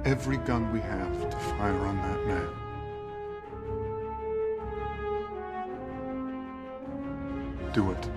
every gun we have to fire on that man. Do it.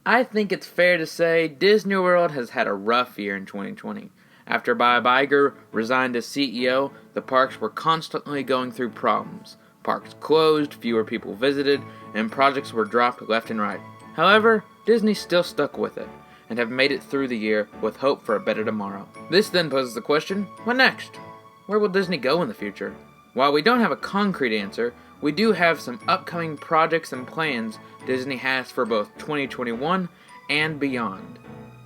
I think it's fair to say Disney World has had a rough year in 2020. After Bob Iger resigned as CEO, the parks were constantly going through problems. Parks closed, fewer people visited, and projects were dropped left and right. However, Disney still stuck with it, and have made it through the year with hope for a better tomorrow. This then poses the question, what next? Where will Disney go in the future? While we don't have a concrete answer, we do have some upcoming projects and plans Disney has for both 2021 and beyond.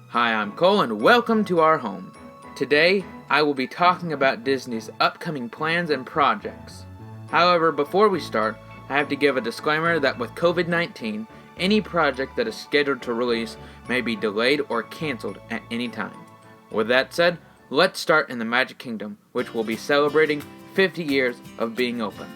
Hi, I'm Cole and welcome to our home. Today, I will be talking about Disney's upcoming plans and projects. However, before we start, I have to give a disclaimer that with COVID-19, any project that is scheduled to release may be delayed or canceled at any time. With that said, let's start in the Magic Kingdom, which will be celebrating 50 years of being open.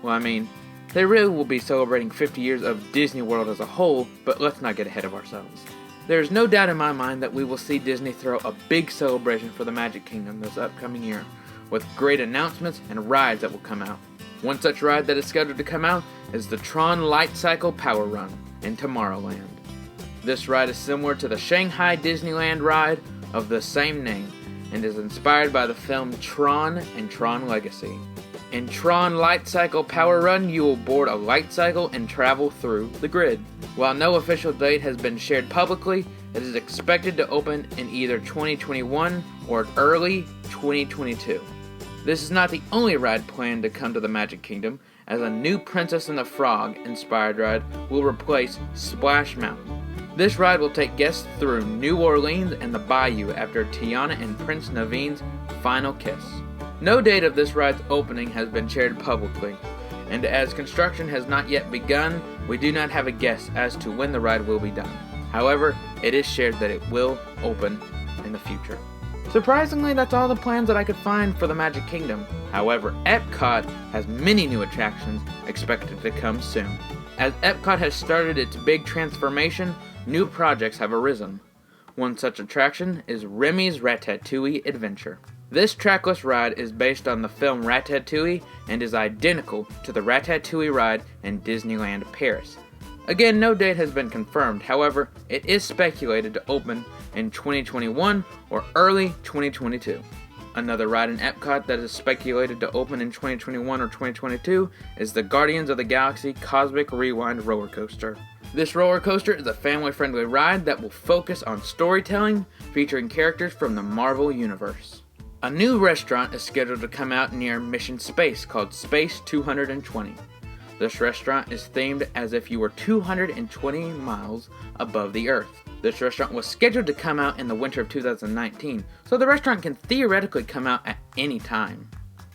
Well, I mean, they really will be celebrating 50 years of Disney World as a whole, but let's not get ahead of ourselves. There is no doubt in my mind that we will see Disney throw a big celebration for the Magic Kingdom this upcoming year, with great announcements and rides that will come out. One such ride that is scheduled to come out is the Tron Light Cycle Power Run in Tomorrowland. This ride is similar to the Shanghai Disneyland ride of the same name, and is inspired by the film Tron and Tron Legacy. In Tron Light Cycle Power Run, you will board a light cycle and travel through the grid. While no official date has been shared publicly, it is expected to open in either 2021 or early 2022. This is not the only ride planned to come to the Magic Kingdom, as a new Princess and the Frog inspired ride will replace Splash Mountain. This ride will take guests through New Orleans and the Bayou after Tiana and Prince Naveen's final kiss. No date of this ride's opening has been shared publicly, and as construction has not yet begun, we do not have a guess as to when the ride will be done. However, it is shared that it will open in the future. Surprisingly, that's all the plans that I could find for the Magic Kingdom. However, Epcot has many new attractions expected to come soon. As Epcot has started its big transformation, new projects have arisen. One such attraction is Remy's Ratatouille Adventure. This trackless ride is based on the film Ratatouille and is identical to the Ratatouille ride in Disneyland Paris. Again, no date has been confirmed, however, it is speculated to open in 2021 or early 2022. Another ride in Epcot that is speculated to open in 2021 or 2022 is the Guardians of the Galaxy Cosmic Rewind roller coaster. This roller coaster is a family-friendly ride that will focus on storytelling, featuring characters from the Marvel Universe. A new restaurant is scheduled to come out near Mission Space called Space 220. This restaurant is themed as if you were 220 miles above the Earth. This restaurant was scheduled to come out in the winter of 2019, so the restaurant can theoretically come out at any time.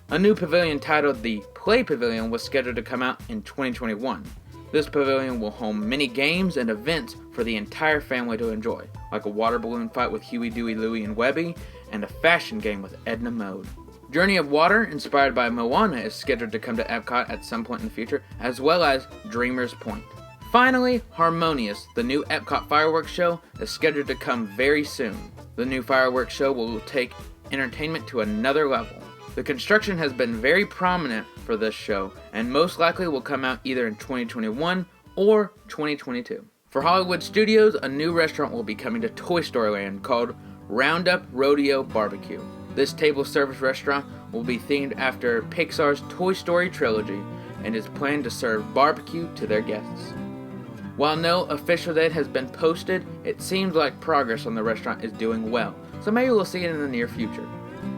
A new pavilion titled the Play Pavilion was scheduled to come out in 2021. This pavilion will home many games and events for the entire family to enjoy, like a water balloon fight with Huey, Dewey, Louie, and Webby, and a fashion game with Edna Mode. Journey of Water, inspired by Moana, is scheduled to come to Epcot at some point in the future, as well as Dreamer's Point. Finally, Harmonious, the new Epcot fireworks show, is scheduled to come very soon. The new fireworks show will take entertainment to another level. The construction has been very prominent for this show, and most likely will come out either in 2021 or 2022. For Hollywood Studios, a new restaurant will be coming to Toy Story Land called Roundup Rodeo Barbecue. This table service restaurant will be themed after Pixar's Toy Story trilogy and is planned to serve barbecue to their guests. While no official date has been posted, it seems like progress on the restaurant is doing well, so maybe we'll see it in the near future.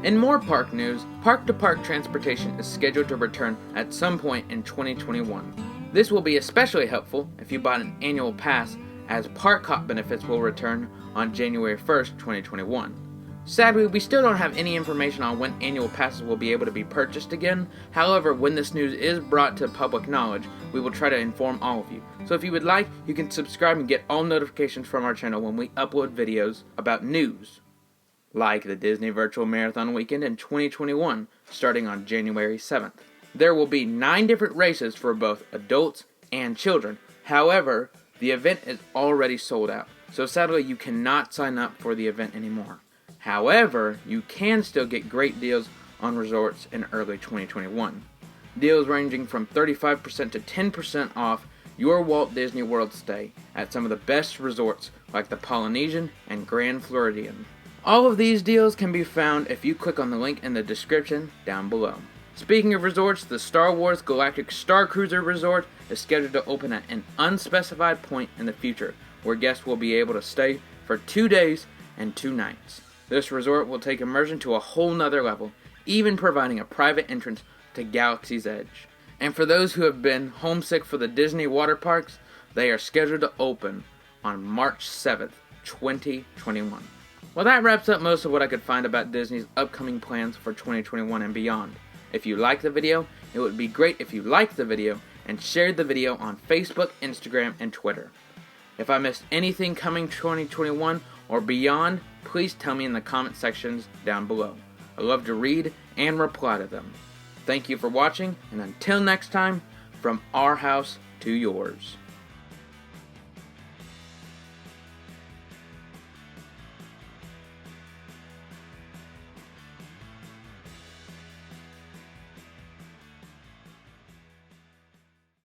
In more park news, park-to-park transportation is scheduled to return at some point in 2021. This will be especially helpful if you bought an annual pass, as park hop benefits will return on January 1st, 2021. Sadly, we still don't have any information on when annual passes will be able to be purchased again. However, when this news is brought to public knowledge, we will try to inform all of you. So if you would like, you can subscribe and get all notifications from our channel when we upload videos about news, like the Disney Virtual Marathon Weekend in 2021, starting on January 7th. There will be 9 different races for both adults and children. However, the event is already sold out, so sadly you cannot sign up for the event anymore. However, you can still get great deals on resorts in early 2021. Deals ranging from 35% to 10% off your Walt Disney World stay at some of the best resorts like the Polynesian and Grand Floridian. All of these deals can be found if you click on the link in the description down below. Speaking of resorts, the Star Wars Galactic Star Cruiser Resort is scheduled to open at an unspecified point in the future, where guests will be able to stay for 2 days and 2 nights. This resort will take immersion to a whole nother level, even providing a private entrance to Galaxy's Edge. And for those who have been homesick for the Disney water parks, they are scheduled to open on March 7th, 2021. Well, that wraps up most of what I could find about Disney's upcoming plans for 2021 and beyond. If you liked the video, it would be great if you liked the video and shared the video on Facebook, Instagram, and Twitter. If I missed anything coming 2021 or beyond, please tell me in the comment sections down below. I love to read and reply to them. Thank you for watching, and until next time, from our house to yours.